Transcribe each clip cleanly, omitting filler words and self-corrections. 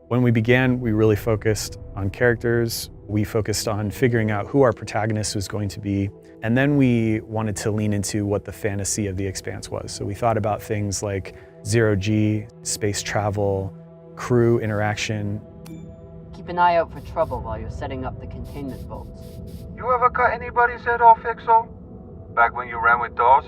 When we began, we really focused on characters. We focused on figuring out who our protagonist was going to be. And then we wanted to lean into what the fantasy of the Expanse was. So we thought about things like zero-G, space travel, crew interaction. Keep an eye out for trouble while you're setting up the containment bolts. You ever cut anybody's head off, Fixo? Back when you ran with DOS?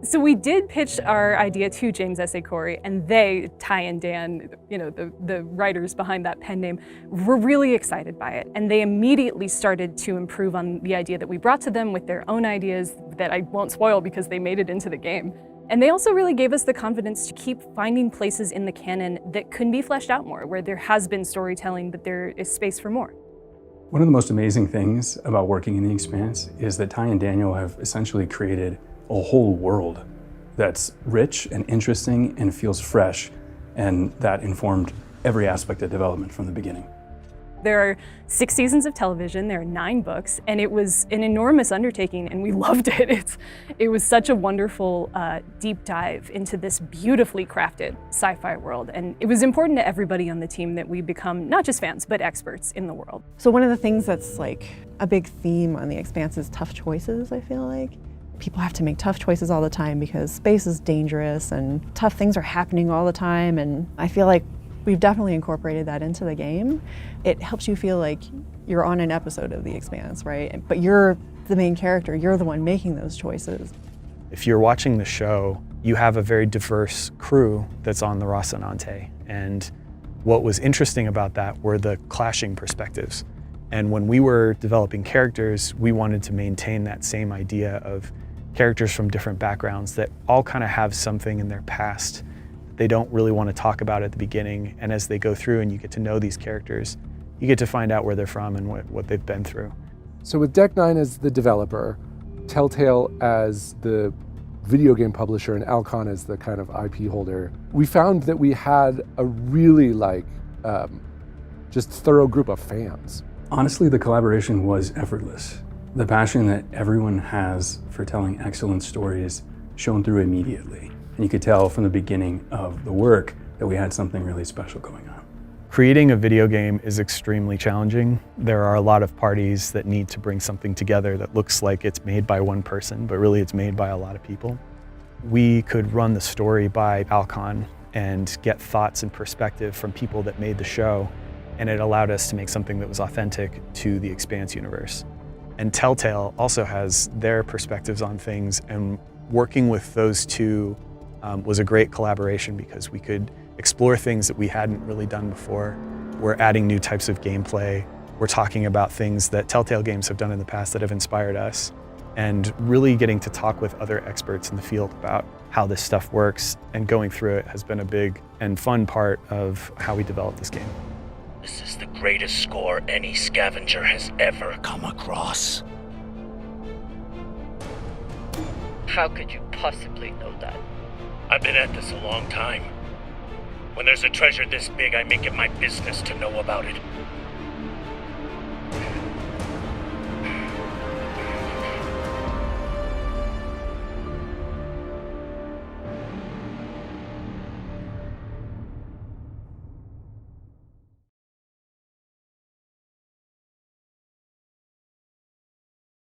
So we did pitch our idea to James S.A. Corey, and they, Ty and Dan, the writers behind that pen name, were really excited by it. And they immediately started to improve on the idea that we brought to them with their own ideas that I won't spoil because they made it into the game. And they also really gave us the confidence to keep finding places in the canon that can be fleshed out more, where there has been storytelling, but there is space for more. One of the most amazing things about working in the Expanse is that Ty and Daniel have essentially created a whole world that's rich and interesting and feels fresh, and that informed every aspect of development from the beginning. There are 6 seasons of television, there are 9 books, and it was an enormous undertaking, and we loved it. It was such a wonderful deep dive into this beautifully crafted sci-fi world, and it was important to everybody on the team that we become not just fans, but experts in the world. So one of the things that's like a big theme on The Expanse is tough choices, I feel like. People have to make tough choices all the time because space is dangerous and tough things are happening all the time, and I feel like we've definitely incorporated that into the game. It helps you feel like you're on an episode of The Expanse, right? But you're the main character, you're the one making those choices. If you're watching the show, you have a very diverse crew that's on the Rocinante. And what was interesting about that were the clashing perspectives. And when we were developing characters, we wanted to maintain that same idea of characters from different backgrounds that all kind of have something in their past they don't really want to talk about at the beginning. And as they go through and you get to know these characters, you get to find out where they're from and what they've been through. So with Deck Nine as the developer, Telltale as the video game publisher, and Alcon as the kind of IP holder, we found that we had a really just thorough group of fans. Honestly, the collaboration was effortless. The passion that everyone has for telling excellent stories shone through immediately. And you could tell from the beginning of the work that we had something really special going on. Creating a video game is extremely challenging. There are a lot of parties that need to bring something together that looks like it's made by one person, but really it's made by a lot of people. We could run the story by Alcon and get thoughts and perspective from people that made the show, and it allowed us to make something that was authentic to the Expanse universe. And Telltale also has their perspectives on things, and working with those two was a great collaboration because we could explore things that we hadn't really done before. We're adding new types of gameplay. We're talking about things that Telltale Games have done in the past that have inspired us, and really getting to talk with other experts in the field about how this stuff works, and going through it has been a big and fun part of how we developed this game. This is the greatest score any scavenger has ever come across. How could you possibly know that? I've been at this a long time. When there's a treasure this big, I make it my business to know about it.